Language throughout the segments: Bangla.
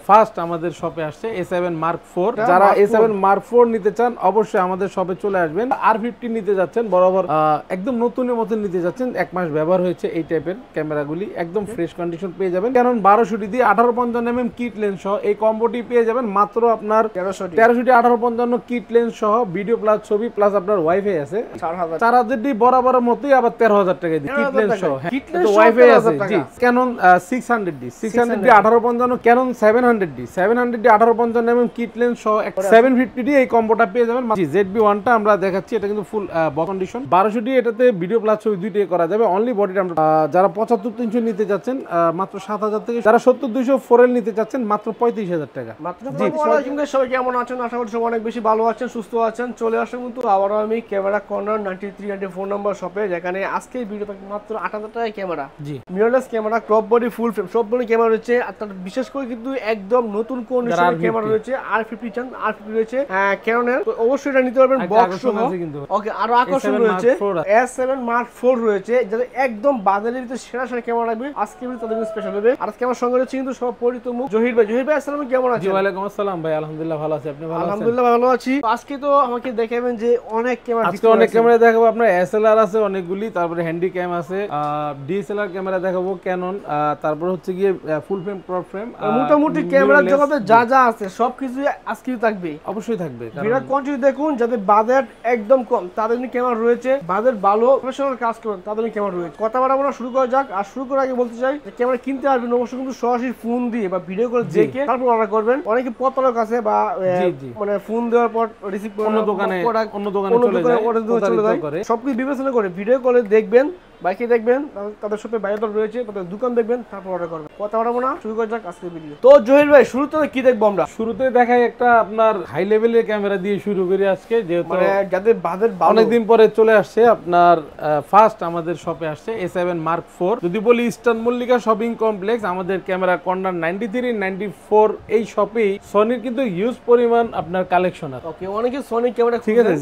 ফার্স্ট আমাদের শপে আসছে A7 Mark 4। যারা A7 Mark 4 নিতে চান অবশ্যই আমাদের শপে চলে আসবেন। R50 নিতে যাচ্ছেন বরাবর একদম নতুনের মতো নিতে যাচ্ছেন, এক মাস ব্যবহার হয়েছে এই টাইপের ক্যামেরাগুলি একদম ফ্রেশ কন্ডিশন পেয়ে যাবেন। কারণ 1200 দিয়ে 1850 কিট লেন্স সহ এই কম্বোটি পেয়ে যাবেন মাত্র আপনার 1300 1850 কিট লেন্স সহ ভিডিও প্লাস ছবি প্লাস আপনার ওয়াইফাই আছে 4000 ডি বরাবর মতোই আবার 13000 টাকা দিয়ে কিট লেন্স সহ ওয়াইফাই আছে জি। Canon 600D 1850 Canon 700D 1850 kit lens সহ 750D এই কম্বোটা পেয়ে যাবেন। জি ZB1 টা আমরা দেখাচ্ছি, এটা কিন্তু ফুল বক্স কন্ডিশন 1200D, এটাতে ভিডিও প্লাস ছবি দুইটাই করা যাবে। অনলি বডিটা আমরা যারা 75300 নিতে যাচ্ছেন মাত্র 7000 থেকে, যারা 70200 4L নিতে যাচ্ছেন মাত্র 35000 টাকা মাত্র। জি সবাই কেমন আছেন? আশা করি সবাই অনেক বেশি ভালো আছেন, সুস্থ আছেন। চলে আসুন কিন্তু আবারও আমি ক্যামেরা কর্নার 9394 নম্বর শপে, যেখানে আজকে ভিডিও মাত্র 8000 টাকায় ক্যামেরা, জি mirrorless camera, crop body, full frame সব বডি ক্যামেরা রয়েছে। আর তার বিশেষ করে কিন্তু একদম নতুন কন্ডিশনের ক্যামেরা রয়েছে। R50 চান R50 রয়েছে ক্যাননের, তো অবশ্যই এটা নিতে পারবেন বক্স সহ। ওকে, আরো আকর্ষণ রয়েছে A7 Mark 4 রয়েছে, যাদের একদম বাজারের ভিতরে সেরা সেরা ক্যামেরা লাগবে আজকে ভিডিও তাদের জন্য স্পেশাল হবে। আর আজকে আমার সঙ্গে রয়েছে কিন্তু সব পরিচিত মুখ জহির ভাই। জহির ভাই আসসালামু আলাইকুম, কেমন আছেন? জি ওয়ালাইকুম আসসালাম ভাই, আলহামদুলিল্লাহ ভালো আছি, আপনি ভালো আছেন? আলহামদুলিল্লাহ ভালো আছি। আজকে তো আমাকে দেখাবেন যে অনেক ক্যামেরা, আজকে অনেক ক্যামেরা দেখাবো। আপনার SLR আছে অনেকগুলি, তারপরে হ্যান্ডি ক্যাম আছে, DSLR ক্যামেরা দেখাবো ক্যানন, তারপর হচ্ছে গিয়ে ফুল ফ্রেম, ক্রপ ফ্রেম, মোটামুটি ক্যামেরার জগতে যা যা আছে সবকিছু আজকে থাকবে, অবশ্যই থাকবে। ভিডিও কন্টিনিউ দেখুন। যাদের বাজেট একদম কম তাদের জন্য ক্যামেরা রয়েছে, বাজেট ভালো প্রফেশনাল কাজ করেন তাদের জন্য ক্যামেরা রয়েছে। কথা বলা আমরা শুরু করা যাক। আর শুরু করার আগে বলতে চাই যে ক্যামেরা কিনতে আসবেন অবশ্যই কিন্তু সরাসরি ফোন দিয়ে বা ভিডিও করে দেখে তারপর অর্ডার করবেন। অনেকে প্রতারক আছে বা মানে ফোন দেওয়ার পর রিসিভ অন্য দোকানে চলে যায়, সবকিছু বিবেচনা করে ভিডিও কলে দেখবেন, বাইকে দেখবেন, তাদের সাথে বাইরে রয়েছে, তাদের দোকান দেখবেন, তারপর অর্ডার করবেন। কথা বলবো না, শুরু করা যাক আজকের ভিডিও। তো জহির ভাই, শুরুতে কি দেখবো আমরা? শুরুতে দেখাই একটা আপনার হাই লেভেলের ক্যামেরা দিয়ে শুরু করি আজকে, যেহেতু মানে যাদের বাজেট অনেকদিন পরে চলে আসছে আপনার ফার্স্ট আমাদের শপে আসছে A7 Mark 4। যদি বলি ইস্টার্ন মল্লিকা শপিং কমপ্লেক্স, আমাদের ক্যামেরা কর্নার 93 94 এই শপেই সনির কিন্তু হিউজ পরিমাণ আপনার কালেকশন আছে। ওকে, অনেকে সনি ক্যামেরা, ঠিক আছে,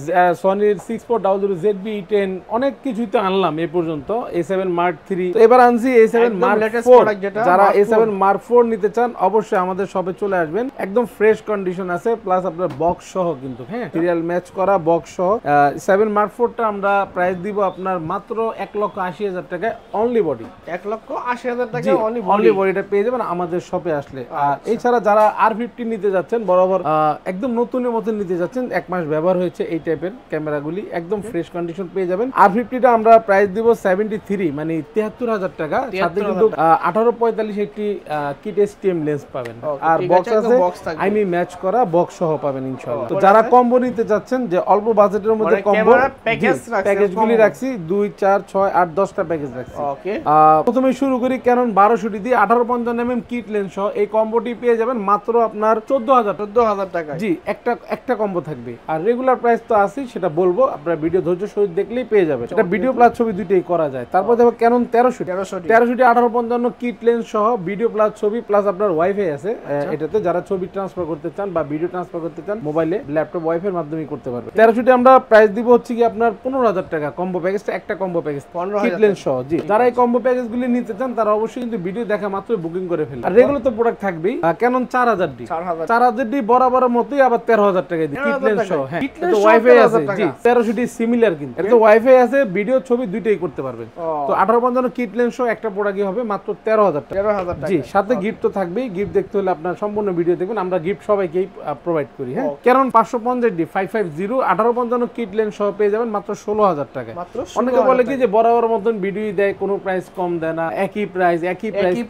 সনির 6400 ZB-E10 অনেক কিছুই তো আনলাম এই পর্যন্ত। A7 Mark 3 তো এবার আনছি A7 Mark 4। যারা A7 Mark 4 নিতে চান অবশ্যই আমাদের শপে চলে আসবেন, একদম ফ্রেশ কন্ডিশন আছে, প্লাস আপনার বক্স সহ কিন্তু, হ্যাঁ সিরিয়াল ম্যাচ করা বক্স সহ। A7 Mark 4 টা আমরা প্রাইস দিব আপনার মাত্র 1,80,000 টাকায় অনলি বডি। 1,80,000 টাকা অনলি বডিটা পেয়ে যাবেন আমাদের শপে আসলে। আর এছাড়া যারা R50 নিতে যাচ্ছেন বরাবর একদম নতুনের মতো নিতে যাচ্ছেন, এক মাস ব্যবহার হয়েছে এই টাইপের ক্যামেরাগুলি একদম ফ্রেশ কন্ডিশন পেয়ে যাবেন। R50 টা আমরা প্রাইস দিব 73 মানে 73,000 টাকা, সাথে কিন্তু 1845 একটি কিট STM লেন্স পাবেন। আর বক্স আছে আইমি ম্যাচ করা বক্স সহ পাবেন ইনশাআল্লাহ। তো যারা কম্বো নিতে যাচ্ছেন যে অল্প বাজেটের মধ্যে কম্বো প্যাকেজগুলি রাখছি 2 4 6 8 10টা প্যাকেজ রাখছি। ওকে, প্রথমে শুরু করি Canon 1200 দিয়ে 1850 কিট লেন্স সহ এই কম্বোটি পেয়ে যাবেন মাত্র আপনার 14000 টাকা। জি, একটা কম্বো থাকবে। আর রেগুলার প্রাইস তো আছে, সেটা বলবো, আপনারা ভিডিও ধৈর্য সহিত দেখলেই পেয়ে যাবেন। এটা ভিডিও প্লাস ছবি দুইটাই করা যায়। তারপর দেখো Canon 1300 1850 কিট লেন্স সহ ভিডিও প্লাস ছবি প্লাস আপনার ওয়াইফাই আছে এটাতে। যারা ছবি ট্রান্সফার করতে চান বা ভিডিও ট্রান্সফার করতে চান মোবাইলে, ল্যাপটপ, ওয়াইফাই এর মাধ্যমে করতে পারবেন। 1300 আমরা প্রাইস দিব হচ্ছে কি আপনার 15,000 টাকা কম্বো প্যাকেজটা, একটা কম্বো প্যাকেজ কিট লেন্স সহ। জি, যারা এই কম্বো প্যাকেজগুলি নিতে চান তারা অবশ্যই কিন্তু ভিডিও দেখা মাত্র বুকিং করে ফেলবেন। আর রেগুলার তো প্রোডাক্ট থাকবেই। Canon 4000D বরাবর মতোই আবার 13,000 টাকা দিয়ে কিট লেন্স সহ। হ্যাঁ, তো ওয়াইফাই আছে। জি, 1300D সিমিলার কিন্তু এটা তো ওয়াইফাই আছে, ভিডিও ছবি দুইটাই করতে পারবেন। তো 1850 কিট লেন্স সহ একটা প্রোডাক্টই হবে মাত্র 13,000 টাকা। জি, সাথে গিফট তো থাকবেই। গিফট দেখতে হলে আপনার সম্পূর্ণ ভিডিও দেখবেন, আমরা গিফট সবাইকেই প্রোভাইড করি। হ্যাঁ, Canon 550D 550 1850 কিট লেন্স সহ পেয়ে যাবেন মাত্র 16,000 টাকা। অনেকে বলে কি যে বরাবর মতন ভিডিও দেয়, কোনো প্রাইস কম দেয় না, একই প্রাইস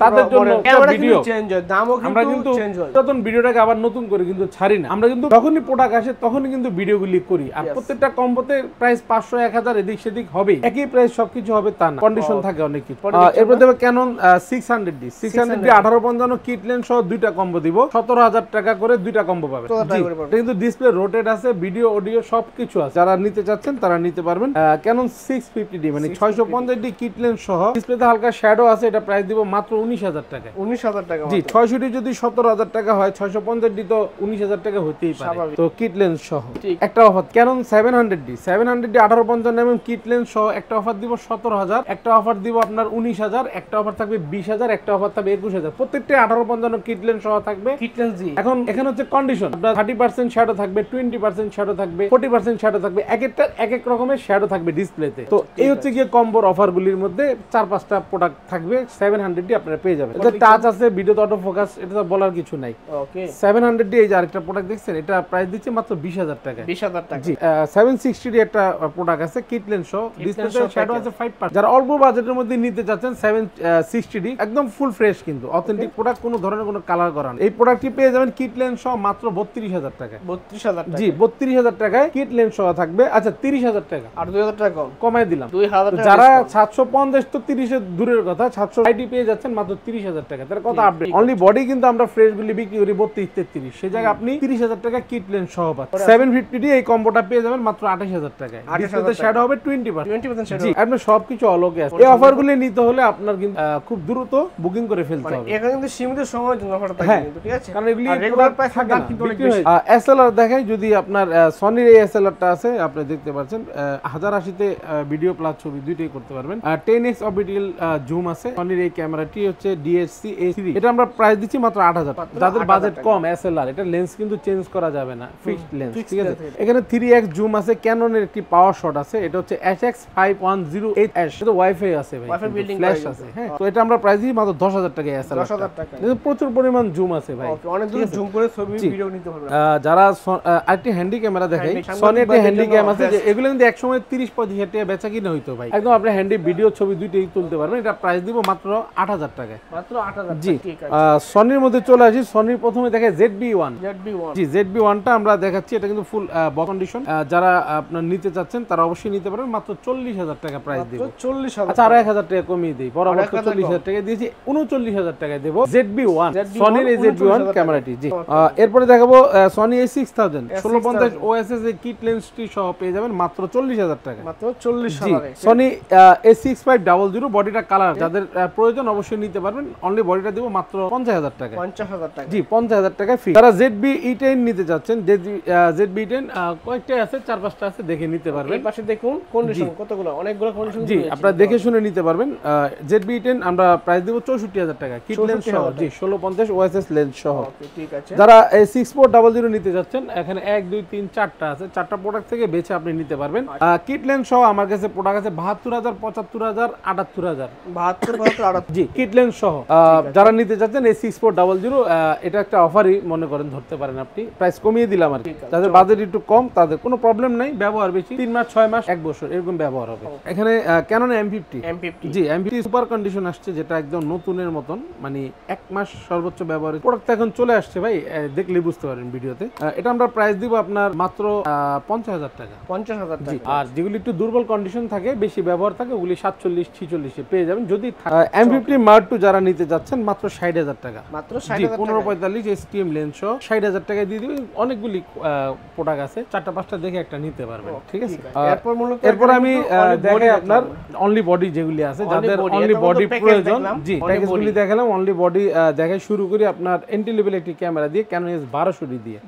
তাদের জন্য ভিডিও চেঞ্জ হয়, দামও আমরা কিন্তু নতুন ভিডিওটাকে আবার নতুন করে কিন্তু ছাড়ি না। আমরা কিন্তু যখনই প্রোডাক্ট আসে তখনই কিন্তু ভিডিওগুলি করি। আর প্রত্যেকটা কম্বোতে প্রাইস 500 1000 এদিক সেদিক হবে, একই প্রাইস সবকিছু হবে তা না, কন্ডিশন থাকে অনেক কিছু। এরপর দেখো Canon 600D 1850 কিট লেন্স সহ দুইটা কম্বো দিব 17,000 টাকা করে, দুইটা কম্বো পাবেন। কিন্তু ডিসপ্লে রোটেট আছে, ভিডিও অডিও সবকিছু আছে। যারা নিতে চাচ্ছেন তারা নিতে পারবেন। Canon 650D মানে 650D কিট লেন্স সহ, ডিসপ্লেতে হালকা শ্যাডো আছে, এটা প্রাইস দিব মাত্র 19,000 টাকা। 19,000 টাকা। জি, 600D যদি 17,000 টাকা হয়, 650D তো 19,000 টাকা হতেই পারে। তো কিট লেন্স সহ একটা offer Canon 700D 1850 kit lens সহ একটা অফার দিব 17,000, একটা অফার দিব আপনার 19,000, একটা অফার থাকবে 20,000, একটা অফার থাকবে 21,000। প্রত্যেকটা 1855 কিট লেন্স সহ থাকবে। কিট লেন্স জি। এখন এখানে হচ্ছে কন্ডিশন, আপনার 30% শ্যাডো থাকবে, 20% শ্যাডো থাকবে, 40% শ্যাডো থাকবে, এক একটা এক এক রকমের শ্যাডো থাকবে ডিসপ্লেতে। তো এই হচ্ছে গিয়ে কম্বোর অফারগুলির মধ্যে 4-5টা প্রোডাক্ট থাকবে। 700 ডি আপনারা পেয়ে যাবেন। এটা টাচ আছে, ভিডিওতে অটো ফোকাস, এটা তো বলার কিছু নাই। ওকে 700 ডি এই যে আরেকটা প্রোডাক্ট দেখছেন, এটা প্রাইস দিচ্ছে মাত্র 20,000 টাকা। 20,000 টাকা জি। 760 ডি একটা প্রোডাক্ট আছে কিট লেন্স সহ, ডিসপ্লেতে শ্যাডো আছে 5%। যারা অল্প বাজেটের মধ্যে নিতে চাচ্ছেন 760 ডি একদম ফুল ফ্রেশ কিন্তু অথেন্টিক প্রোডাক্ট, কোনো ধরনের কোনো কালার করা নেই। এই প্রোডাক্টটি পেয়ে যাবেন কিট লেন্স সহ মাত্র 32,000 টাকায়। 32,000 টাকা জি 32,000 টাকায় কিট লেন্স সহ থাকবে। আচ্ছা 30,000 টাকা আর 2,000 টাকা কম কমায় দিলাম। 2,000 টাকা যারা 750 তো 30 এর দূরের কথা, 760 পেয়ে যাচ্ছেন মাত্র 30,000 টাকা। তার কথা আপডেট। অনলি বডি কিন্তু আমরা ফ্রেশ গুলি বিক্রি করি 32-33, সেই জায়গায় আপনি 30,000 টাকা কিট লেন্স সহ পাচ্ছেন। 750 ডি এই কম্বোটা পেয়ে যাবেন মাত্র 28,000 টাকায়। ডিসপ্লেতে শ্যাডো হবে 20%। শ্যাডো জি, আপনি সবকিছু অলোকে আছে। এই অফারগুলি নিতে হলে আপনার কিন্তু খুব দ্রুত বুকিং করে ফেলতে হবে। এখানে কিন্তু সীমিত সময়ের জন্য অফারটা থাকে হ্যাঁ, কিন্তু, ঠিক আছে? কারণ এগুলি রেগুলার প্রাইস থাকে না কিন্তু অনেক বেশি। এসএলআর দেখাই, যদি আপনার সনির এই এসএলআরটা আছে, আপনি দেখতে পাচ্ছেন 1080 তে ভিডিও প্লাস ছবি দুইটাই করতে পারবেন। 10x অপটিক্যাল জুম আছে। সনির এই ক্যামেরাটি হচ্ছে DSC A3, এটা আমরা প্রাইস দিচ্ছি মাত্র 8,000। যাদের বাজেট কম, এসএলআর এটা লেন্স কিন্তু চেঞ্জ করা যাবে না, ফিক্সড লেন্স, ঠিক আছে? এখানে 3x জুম আছে, ক্যাননের একটি পাওয়ার শট আছে, এটা হচ্ছে SX5108H, এটা ওয়াইফাই আছে ভাই, ওয়াইফাই বিল্ডিং ফ্ল্যাশ আছে। হ্যাঁ, তো এটা আমরা প্রাইস দিই মাত্র 10,000 টাকায় এসএলআর। 10,000 টাকা প্রচুর পরিমাণ জুম আছে ভাই। ওকে, অনেক দূর জুম করে ছবি ভিডিও নিতে পারবেন। যারা আরেকটি হ্যান্ডি ক্যামেরা দেখাই, সনি একটা হ্যান্ডি ক্যাম আছে, যে এগুলো কিন্তু এক সময় 30-35 টাকা বেচা কিনা হইতো ভাই। একদম আপনি হ্যান্ডি ভিডিও ছবি দুইটাই তুলতে পারবেন। এটা প্রাইস দিব মাত্র 8,000 টাকায়। মাত্র 8,000 জি। টাকা, ঠিক আছে। সনির মধ্যে চলে আসি। সনির প্রথমে দেখায় ZB-1। ZB-1 জি, ZB-1টা আমরা দেখাচ্ছি, এটা কিন্তু ফুল বক্স কন্ডিশন। যারা আপনার নিতে চাচ্ছেন তারা অবশ্যই নিতে পারেন। মাত্র 40,000 টাকা প্রাইস দিব। 40,000। আচ্ছা, আর 1,000 টাকা কমিয়ে দিই, বরাবর 40,000 টাকা দিয়েছি, 39,000 টাকায় দেবো ZB-1, সনির এই ZB-1 ক্যামেরাটি। জি। এরপরে দেখাবো সনি A6000 1650 OSS এর কিট লেন্সটি সহ পেয়ে যাবেন মাত্র 40,000 টাকা। মাত্র 40,000 এ। সনি A6500 বডিটা কালার, যাদের প্রয়োজন অবশ্যই নিতে পারবেন। অনলি বডিটা দিব মাত্র 50,000 টাকা। 50,000 টাকা। জি, 50,000 টাকা ফি। যারা ZB-E10 নিতে যাচ্ছেন, ZB-E10 কয়েকটা আছে, 4-5টা আছে, দেখে নিতে পারবেন। এই পাশে দেখুন কন্ডিশন কতগুলো, অনেকগুলো কন্ডিশন। জি, আপনারা দেখে শুনে নিতে পারবেন। ZB-E10 আমরা প্রাইস দেব 64,000 টাকা কিট লেন্স সহ। জি, 1650 OSS লেন্স সহ। ওকে, ঠিক আছে। যারা 6400 নিতে যাচ্ছেন, এখানে 1 2 3 4টা আছে, 4টা প্রোডাক্ট থেকে বেছে আপনি নিতে পারবেন। কিট লেন্স সহ আমার কাছে প্রোডাক্ট আছে 72,000, 75,000, 78,000। 72,000 জি, কিট লেন্স সহ। যারা নিতে যাচ্ছেন এই 6400, এটা একটা অফারই মনে করেন, ধরতে পারেন আপনি। প্রাইস কমিয়ে দিলাম আর কি। যাদের বাজেট একটু কম তাদের কোনো প্রবলেম নাই, ব্যবহার বেশি 3 মাস 6 মাস 1 বছর এরকম ব্যবহার হবে। এখানে ক্যানন M50। জি, M50 সুপার কন্ডিশন আসছে, যেটা একদম নতুনের মতন, মানে 1 মাস সর্বোচ্চ ব্যবহার। প্রোডাক্ট এখন চলে আসছে ভাই, দেখলে বুঝতে পারেন ভিডিওতে। এটা আমরা প্রাইস দিব আপনার মাত্র 50,000 টাকা। 50,000 জি। টাকা। আর যেগুলি একটু দুর্বল কন্ডিশন থাকে, বেশি ব্যবহার থাকে, ওগুলি 47-46 এ পেয়ে যাবেন। যদি M50 Mark II যারা নিতে যাচ্ছেন, মাত্র 60,000 টাকা। মাত্র জি, 60,000 টাকা। 1545 STM লেন্স সহ 60,000 টাকায় দিয়ে দিবেন। অনেকগুলি প্রোডাক্ট আছে, 4টা-5টা দেখে একটা নিতে পারবেন, ঠিক আছে? এরপর আমি দেখাই আপনার অনলি বডি যেগুলি আছে, যাদের অনলি বডি প্রয়োজন। জি, প্যাকেজগুলি দেখালাম। অনলি বডি দেখাই শুরু করি আপনার এন্ট্রি লেভেল একটি ক্যামেরা দিয়ে, Canon S1200 দিয়ে।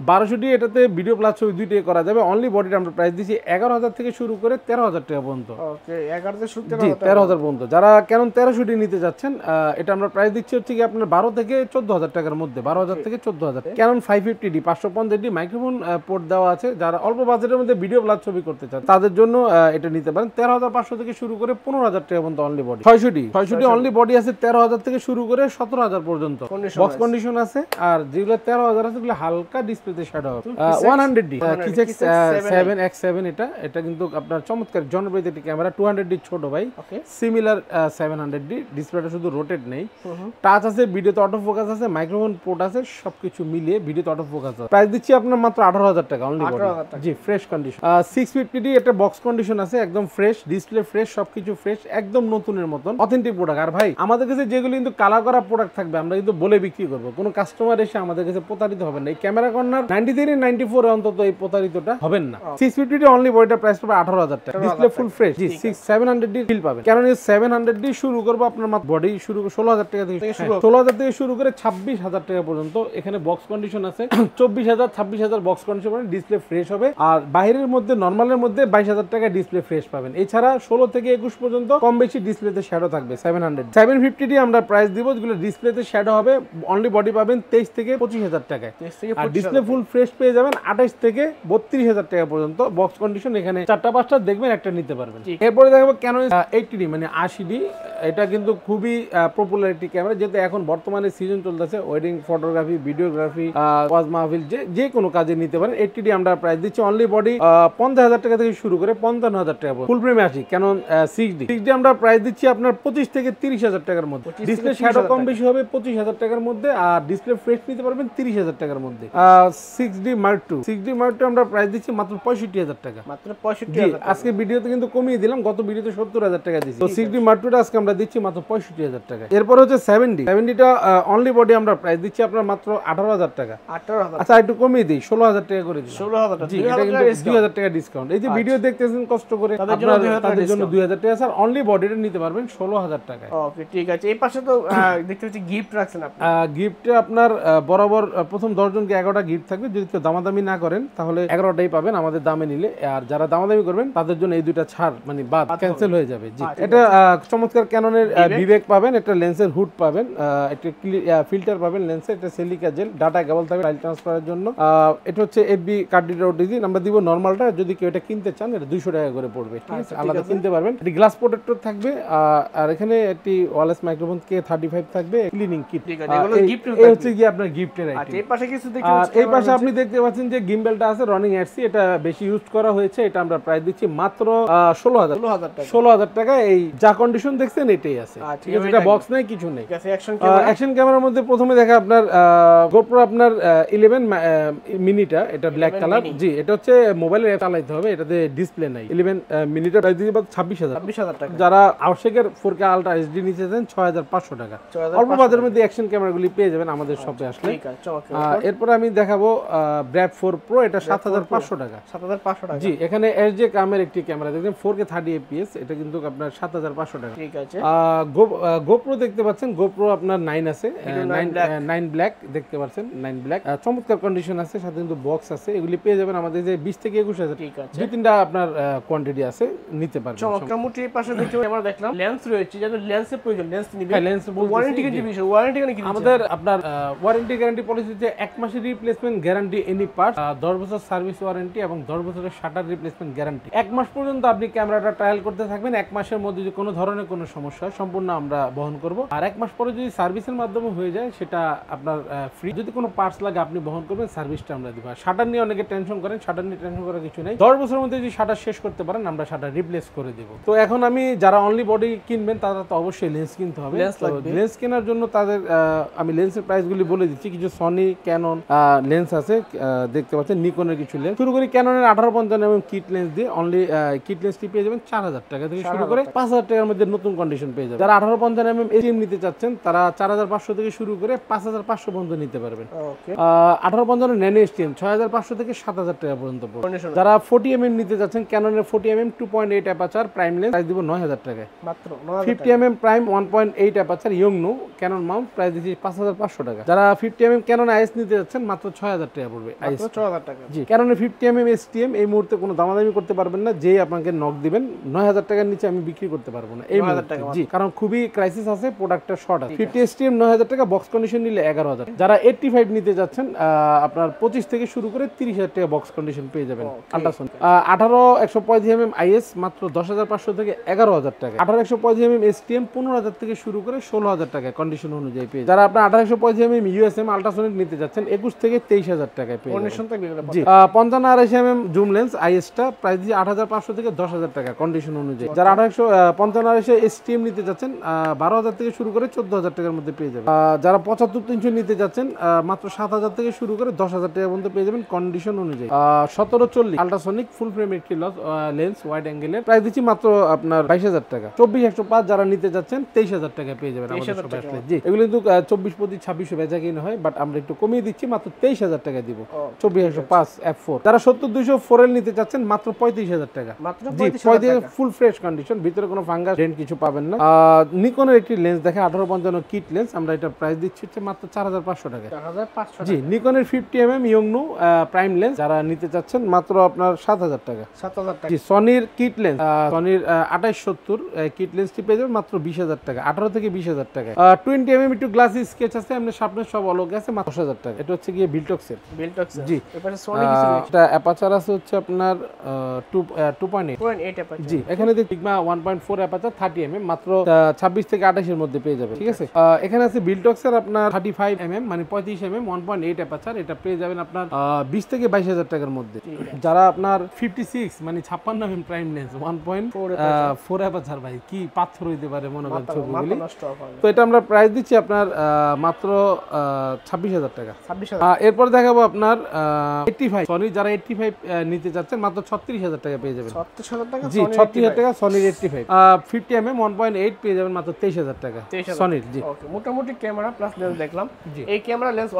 1200 এটাতে ভিডিও প্লাস ছবি দুইটাই করা যাবে। অনলি বডিটা আমরা প্রাইস দিছি 11,000 থেকে শুরু করে 13,000 টাকা পর্যন্ত। ওকে, 11 থেকে শুরু 13,000 পর্যন্ত। যারা Canon 1300 নিতে যাচ্ছেন, এটা আমরা প্রাইস দিচ্ছি হচ্ছে কি আপনার 12 থেকে 14,000 টাকার মধ্যে, 12,000 থেকে 14,000। Canon 550D 550D microphone port দেওয়া আছে। যারা অল্প বাজেটের মধ্যে ভিডিও প্লাস ছবি করতে চান তাদের জন্য এটা নিতে পারেন। 13,500 থেকে শুরু করে 15,000 টাকা পর্যন্ত only body. 600D only body আছে 13,000 থেকে শুরু করে 17,000 পর্যন্ত। বক্স কন্ডিশন আছে। আর যেগুলো 13,000 আছে সেগুলো হালকা ডিসপ্লেতে শ্যাডো হবে। 100D Kisex 7X7 এটা কিন্তু আপনার চমৎকার জনপ্রিয় একটি ক্যামেরা। 200D ছোট ভাই, সিমিলার 700D। ডিসপ্লেটা শুধু রোটেট নেই, টাচ আছে, ভিডিওতে অটো ফোকাস আছে, মাইক্রোফোন পোর্ট আছে, সবকিছু মিলিয়ে ভিডিওতে অটো ফোকাস আছে। প্রাইস দিচ্ছি আপনার মাত্র 18,000 টাকা অনলি বডি। জি, ফ্রেশ কন্ডিশন। 650D এটা বক্স কন্ডিশন আছে, একদম ফ্রেশ, ডিসপ্লে ফ্রেশ, সবকিছু ফ্রেশ, একদম নতুনের মতন অথেন্টিক প্রোডাক্ট। আর ভাই আমাদের কাছে যেগুলো কিন্তু কালার করা প্রোডাক্ট থাকবে, আমরা কিন্তু বলে বিক্রি করবো। কোনো কাস্টমার এসে আমাদের কাছে প্রতারিত হবে না। এই ক্যামেরা কর্নার 93-94 অন্তত এই প্রতারিতটা হবেন না। 650D অনলি বডিটা প্রাইস পাবে 18,000 টাকা। Display full fresh. জি, 700D ফিল পাবেন। কারণ এই 700D শুরু করবো আপনার মাত্র বডি শুরু 16,000 টাকা থেকে, 16,000 থেকে শুরু করে 26,000 টাকা পর্যন্ত। এখানে বক্স কন্ডিশন আছে 24,000, 26,000 বক্স কন্ডিশন। ডিসপ্লে ফ্রেশ হবে। আর বাইরের মধ্যে নরমালের মধ্যে 22,000 টাকা ডিসপ্লে ফ্রেশ পাবেন। এছাড়া ক্যামেরা 16 থেকে 21 পর্যন্ত কম বেশি ডিসপ্লেতে শ্যাডো থাকবে 700 750 আমরা প্রাইস দিব, যেগুলো ডিসপ্লেতে শ্যাডো হবে অনলি বডি পাবেন 23 থেকে 25,000 টাকায়, আর ডিসপ্লে ফুল ফ্রেশ পেয়ে যাবেন 28 থেকে 32,000 টাকা পর্যন্ত। বক্স কন্ডিশন এখানে 4টা 5টা দেখবেন, একটা নিতে পারবেন। এরপরে দেখাবো ক্যানন 80D মানে 80D। এটা কিন্তু খুবই পপুলার একটি ক্যামেরা, যেহেতু এখন বর্তমানে সিজন চলতেছে, ওয়েডিং ফটোগ্রাফি, ভিডিওগ্রাফি, ওয়াজ মাহফিল, যে কোনো কাজে নিতে পারেন। 80D আমরা প্রাইস দিচ্ছি অনলি বডি 50,000 টাকা থেকে শুরু করে 55,000 টাকা, ফুল ফ্রেমে আসি। ক্যানন 6D আমরা প্রাইস দিচ্ছি আপনার 25 থেকে 30,000 টাকার মধ্যে। ডিসপ্লে শ্যাডো কম বেশি হবে 25,000 টাকার মধ্যে, আর ডিসপ্লে ফ্রেশ নিতে পারবেন 30,000 টাকার মধ্যে। 6D Mark II আমরা প্রাইস দিচ্ছি মাত্র 65,000 টাকা, মাত্র 65,000। আজকে ভিডিওতে কিন্তু কমিয়ে দিলাম, গত ভিডিওতে 70,000 টাকা দিচ্ছি। তো 6D Mark II আজকে আমরা দিচ্ছি মাত্র 65,000 টাকা। এরপর হচ্ছে 7Dটা অনলি বডি আমরা প্রাইস দিচ্ছি আপনার মাত্র 18,000 টাকা। 18,000, আচ্ছা একটু কমিয়ে দিই, 16,000 টাকা করে দিই। 16,000 টাকা, জি, এটা কিন্তু 2,000 টাকা ডিসকাউন্ট। এই যে ভিডিও দেখতেছেন কষ্ট করে, তাদের জন্য 2,000 টাকা স্যার, অনলি বডিটা নিতে পারবেন 16,000 টাকায়। ওকে ঠিক আছে। এই পাশে তো দেখতে পাচ্ছি গিফট রাখছেন আপনি। গিফটে আপনার বরাবর প্রথম 10 জনকে 11টা গিফট থাকবে। যদি কেউ দামাদামি না করেন তাহলে 11টাই পাবেন আমাদের দামে নিলে, আর যারা দামাদামি করবেন তাদের জন্য এই দুইটা ছাড় মানে বাদ ক্যান্সেল হয়ে যাবে। জি, এটা চমৎকার ক্যাননের বিবেক পাবেন, একটা লেন্সের হুড পাবেন, একটা ফিল্টার পাবেন লেন্সের, একটা সিলিকা জেল, ডাটা কেবল থাকবে ফাইল ট্রান্সফারের জন্য। এটা হচ্ছে এফবি কার্ড রিডার ওটিজি। আমরা দিব নরমালটা, যদি কেউ এটা কিনতে চান এটা 200 টাকা করে পড়বে, ঠিক আছে, আলাদা কিনতে পারবেন। এটি গ্লাস প্রোটেক্টর থাকবে, আর এখানে একটি ওয়্যারলেস মাইক্রোফোন K35 থাকবে, ক্লিনিং কিট। ঠিক আছে, এগুলো গিফট এই হচ্ছে কি আপনার গিফটের আইটেম। আচ্ছা, এই পাশে কিছু দেখতে আর এই পাশে আপনি দেখতে পাচ্ছেন যে গিম্বেলটা আছে রনিং এরসি, এটা বেশি ইউজ করা হয়েছে। এটা আমরা প্রাইস দিচ্ছি মাত্র 16,000 টাকা। 16,000 টাকা। এই যা কন্ডিশন দেখছেন এটাই আছে, ঠিক আছে, এটা বক্স নেই, কিছু নেই। অ্যাকশন ক্যামেরার মধ্যে প্রথমে দেখা আপনার GoPro আপনার 11 মিনিটা, এটা ব্ল্যাক কালার। জি, এটা হচ্ছে মোবাইলে চালাইতে হবে, এটাতে ডিসপ্লে নাই। 11 মিনিটা প্রাইস দিচ্ছি 26,000 টাকা। যারা আউটশেকের 4K আলট্রা এইচডি নিতে চান 6,500 টাকা। অল্প বাজারের মধ্যে অ্যাকশন ক্যামেরাগুলি পেয়ে যাবেন আমাদের শপে আসলে। এরপর আমি দেখাবো Brave 4 Pro, এটা 7,500 টাকা। 7,500 টাকা। জি, এখানে SJ কামের একটি ক্যামেরা দেখবেন 4K 30 fps, এটা কিন্তু আপনার 7,500 টাকা। ঠিক আছে। GoPro দেখতে পাচ্ছেন, GoPro আপনার 9 আছে, 9 ব্ল্যাক দেখতে পাচ্ছেন, 9 ব্ল্যাক চমৎকার কন্ডিশন আছে, সাথে কিন্তু বক্স আছে। এগুলি পেয়ে যাবেন আমাদের যে 20 থেকে 21,000। ঠিক আছে, দুই তিনটা আপনার কোয়ান্টিটি আছে, নিতে পারবেন। মোটামুটি এই পাশে দেখতে আমরা দেখলাম লেন্স রয়েছে, যাদের লেন্সের প্রয়োজন লেন্স নিবে। হ্যাঁ, লেন্স ওয়ারেন্টি কি দিবে? ওয়ারেন্টি কি আমাদের আপনার ওয়ারেন্টি গ্যারান্টি পলিসিতে 1 মাসের রিপ্লেসমেন্ট গ্যারান্টি এনি পার্ট, 10 বছর সার্ভিস ওয়ারেন্টি এবং 10 বছরের শাটার রিপ্লেসমেন্ট গ্যারান্টি। 1 মাস পর্যন্ত আপনি ক্যামেরাটা ট্রায়াল করতে থাকবেন। 1 মাসের মধ্যে যদি কোনো ধরনের কোনো সমস্যা হয় সম্পূর্ণ আমরা বহন করব, আর 1 মাস পরে যদি সার্ভিসের মাধ্যমে হয়ে যায় সেটা আপনার ফ্রি। যদি কোনো পার্টস লাগে আপনি বহন করবেন, সার্ভিসটা আমরা দিব। শাটার নিয়ে অনেকে টেনশন করেন, শাটার নিয়ে টেনশন করার কিছু নেই। 10 বছরের মধ্যে যদি শাটার শেষ করতে পারেন আমরা শাটার রিপ্লেস করে দেব। তো এখন আমি যারা অনলি বডি কিনবেন তারা তো অবশ্যই লেন্স কিনতে হবে। লেন্স কেনার জন্য তাদের আমি লেন্সের প্রাইসগুলি বলে দিচ্ছি। কিছু সনি, ক্যানন লেন্স আছে, দেখতে পাচ্ছেন নিকনের কিছু লেন্স। শুরু করি ক্যাননের 1850 এবং কিট লেন্স দিয়ে। অনলি কিট লেন্সটি পেয়ে যাবেন 4,000 টাকা থেকে শুরু করে 5,000 টাকার মধ্যে নতুন কন্ডিশন পেয়ে যাবেন। যারা 1850 mm এটিএম নিতে চাচ্ছেন তারা 4,500 থেকে শুরু করে 5,500 পর্যন্ত নিতে পারবেন। 1850 ন্যানো এসটিএম 6,500 থেকে 7,000 টাকা পর্যন্ত পড়বে। যারা 40 mm নিতে চাচ্ছেন ক্যাননের 40 mm 2.8 aperture prime lens price দিব 9,000 টাকায় মাত্র। 50 mm প্রাইম 1.8 অ্যাপারচার ইয়ংনো ক্যানন মাউন্ট প্রাইস দিচ্ছি 5,500 টাকা। যারা 50 mm ক্যানন আইএস নিতে যাচ্ছেন মাত্র 6,000 টাকা পড়বে। আইএস 6,000 টাকা। জি, ক্যাননের 50 mm এসটিএম এই মুহূর্তে কোনো দামাদামি করতে পারবেন না, যেই আপনাকে নক দিবেন 9,000 টাকার নিচে আমি বিক্রি করতে পারবো না এই মুহূর্তে। জি, কারণ খুবই ক্রাইসিস আছে, প্রোডাক্টটা শর্ট আছে। 50 এসটিএম 9,000 টাকা, বক্স কন্ডিশন নিলে 11,000। যারা 85 নিতে যাচ্ছেন আপনার 25 থেকে শুরু করে 30,000 টাকা বক্স কন্ডিশন পেয়ে যাবেন। আল্ট্রাসোনিক 18-135 mm আইএস মাত্র 10,500 থেকে 11,000 টাকা। 18-135 mm এসটিএম 15,000 থেকে শুরু করে 16,000 টাকা কন্ডিশন অনুযায়ী পেয়ে। যারা আপনার 18-135 mm ইউএসএম আল্ট্রাসোনিক নিতে যাচ্ছেন 21 থেকে 23,000 টাকায় পেয়ে যাবেন। জি, 55-2.5 mm জুম লেন্স আইএসটা প্রাইস দিয়ে 8,500 থেকে 10,000 টাকা কন্ডিশন অনুযায়ী। যারা 18-55 এসটিএম নিতে যাচ্ছেন 12,000 থেকে শুরু করে 14,000 টাকার মধ্যে পেয়ে যাবেন। যারা 75-300 নিতে যাচ্ছেন মাত্র 7,000 থেকে শুরু করে 10,000 টাকা পর্যন্ত পেয়ে যাবেন কন্ডিশন অনুযায়ী। 17-40 আল্ট্রাসোনিক ফুল ফ্রেম একটি লেন্স ওয়াইড অ্যাঙ্গেলের প্রাইস দিচ্ছি মাত্র আপনার 22,000 টাকা। 24-105 যারা নিতে যাচ্ছেন 23,000 টাকা পেয়ে যাবেন আমাদের শপে আসলে। জি, এগুলো কিন্তু 24-25 বেচা কিনা হয়, বাট আমরা একটু কমিয়ে দিচ্ছি, মাত্র 23,000 টাকা দিব। 24-105 F4 যারা 70-200 4L নিতে যাচ্ছেন মাত্র 35,000 টাকা। জি, 35,000 ফুল ফ্রেশ কন্ডিশন, ভিতরে কোনো ফাঙ্গাস ডেন্ট কিছু পাবেন না। নিকনের একটি লেন্স দেখে 1850 কিট লেন্স, আমরা এটা প্রাইস দিচ্ছি মাত্র 4,500 টাকা। জি, নিকনের 50 mm ইয়ংনো প্রাইম লেন্স যারা নিতে চাচ্ছেন মাত্র আপনার 7,000 টাকা। 7,000 টাকা। জি, সনির কিট লেন্স লেন্স সনির 2870 কিট লেন্সটি পেয়ে যাবেন মাত্র 20,000 টাকা, 18 থেকে 20,000 টাকা। 20 mm একটু গ্লাসি স্কেচ আছে, এমনি সামনের সব অলগ আছে, মাত্র 10,000 টাকা। এটা হচ্ছে গিয়ে বিল্টক্সের। জি, এবারে সনি কিছু এটা অ্যাপাচার আছে হচ্ছে আপনার 2.8 অ্যাপাচার। জি, এখানে যে সিগমা 1.4 অ্যাপাচার 30 mm মাত্র 26 থেকে 28 এর মধ্যে পেয়ে যাবেন, ঠিক আছে। এখানে আছে বিল্টক্সের আপনার 35 mm মানে 35 mm 1.8 অ্যাপাচার, এটা পেয়ে যাবেন আপনার 20 থেকে 22,000 টাকার মধ্যে। যারা আপনার 56 মানে 56 mm প্রাইম লেন্স 1.4 অ্যাপাচার, ভাই কি পাথর হইতে পারে মনে করেন ছবিগুলি। তো এটা আমরা প্রাইস দিচ্ছি আপনার মাত্র 26,000 টাকা। এরপর দেখাবো আপনার 85 সনি, যারা 85 নিতে যাচ্ছেন মাত্র 36,000 টাকা পেয়ে যাবেন। 36,000 টাকা জি, 36,000 টাকা সনির 85 50 mm 1.8 পেয়ে যাবেন মাত্র 23,000 টাকা সনির। জি, ওকে, মোটামুটি ক্যামেরা প্লাস লেন্স দেখলাম। এই ক্যামেরা লেন্স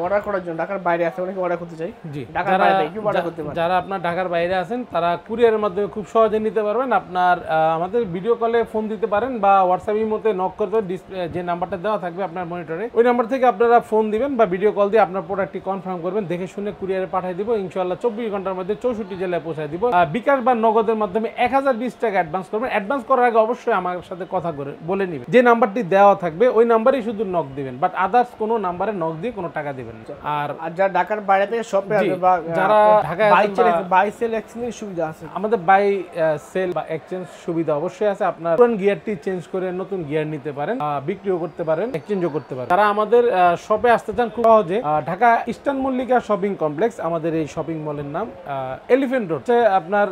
অর্ডার করার জন্য ঢাকার বাইরে আছে অনেকে অর্ডার করতে চাই। জি, ঢাকার বাইরে কি অর্ডার করতে পারেন? যারা আপনার ঢাকার বাইরে আছেন তারা কুরিয়ারের মাধ্যমে খুব সহজে নিতে পারবেন। আপনার আমাদের ভিডিও কলে ফোন দিতে পারেন বা হোয়াটসঅ্যাপের মধ্যে নক করতে, ডিসপ্লে যে নাম্বারটা দেওয়া থাকবে আপনার মনিটরে, ওই নাম্বার থেকে আপনারা ফোন দিবেন বা ভিডিও কল দিয়ে আপনার প্রোডাক্টটি কনফার্ম করবেন, দেখে শুনে কুরিয়ারে পাঠিয়ে দিব। ইনশাআল্লাহ 24 ঘন্টার মধ্যে 64 জেলায় পৌঁছে দিব। বিকাশ বা নগদের মাধ্যমে 1020 টাকা অ্যাডভান্স করবেন। অ্যাডভান্স করার আগে অবশ্যই আমার সাথে কথা বলে নেবেন। যে নাম্বারটি দেওয়া থাকবে ওই নাম্বারেই শুধু নক দিবেন, বাট আদার্স কোনো নাম্বারে নক দিয়ে কোনো টাকা দিবেন না। আর যারা ঢাকার বাইরে থেকে শপে আসবে বা যারা ঢাকায় বাই সেল এক্সচেঞ্জের সুবিধা আছে, আমাদের বাই সেল বা এক্সচেঞ্জ সুবিধা অবশ্যই আছে। আপনার পুরান গিয়ারটি চেঞ্জ করে নতুন গিয়ার নিতে পারেন, বিক্রিও করতে পারেন, এক্সচেঞ্জও করতে পারেন। যারা আমাদের শপে আসতে চান খুব সহজে, Dhaka eastern Mallika shopping complex আমাদের এই শপিং মলের নাম, এলিফ্যান্ট রোড আপনার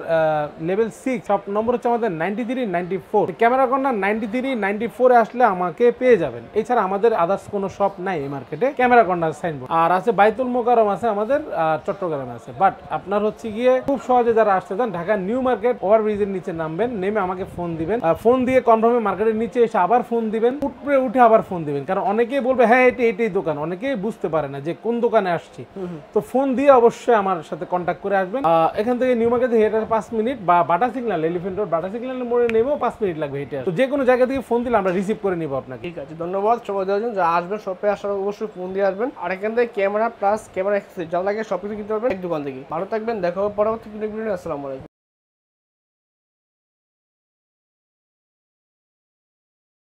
লেভেল 6 শপ নম্বর হচ্ছে আমাদের 9394। ক্যামেরা কর্নার 9394 এ আসলে আমাকে পেয়ে যাবেন। এছাড়া আমাদের আদার্স কোনো শপ নাই এই মার্কেটে, ক্যামেরা কর্নার সাইনবোর্ড। আর আছে বাইতুল মোকাররম আছে আমাদের, চট্টগ্রামে আছে। বাট আপনার হচ্ছে গিয়ে খুব সহজে যারা আসতে চান ঢাকা নিউ মার্কেট ওভারব্রিজের নিচে নামবেন, নেমে আমাকে ফোন দিবেন, ফোন দিয়ে কনফার্মে মার্কেটের নিচে এসে আবার ফোন দিবেন, উপরে উঠে আবার ফোন দিবেন। কারণ অনেকেই বলবে হ্যাঁ এটাই দোকান, অনেকেই বুঝতে পারে না যে কোন দোকানে আসছি। তো ফোন দিয়ে অবশ্যই আমার সাথে কন্ট্যাক্ট করে আসবেন। এখান থেকে নিউ মার্কেট হেঁটে 5 মিনিট বা বাটা সিগন্যাল এলিফ্যান্ট রোড বাটা সিগন্যালের মোড়ে নেমেও 5 মিনিট লাগবে হেঁটে। তো যে কোনো জায়গা থেকে ফোন দিলে আমরা রিসিভ করে নিব আপনাকে। ঠিক আছে, ধন্যবাদ সময় দেওয়ার জন্য। যারা আসবেন শপে আসার অবশ্যই ফোন দিয়ে আসবেন। আর এখান থেকে ক্যামেরা প্লাস ক্যামেরা অ্যাক্সেসরিজ যা লাগে সব কিছু কিনতে পারবেন এক দোকান থেকে। ভালো থাকবেন, দেখা হবে পরবর্তী ভিডিও। আসসালামু আলাইকুম।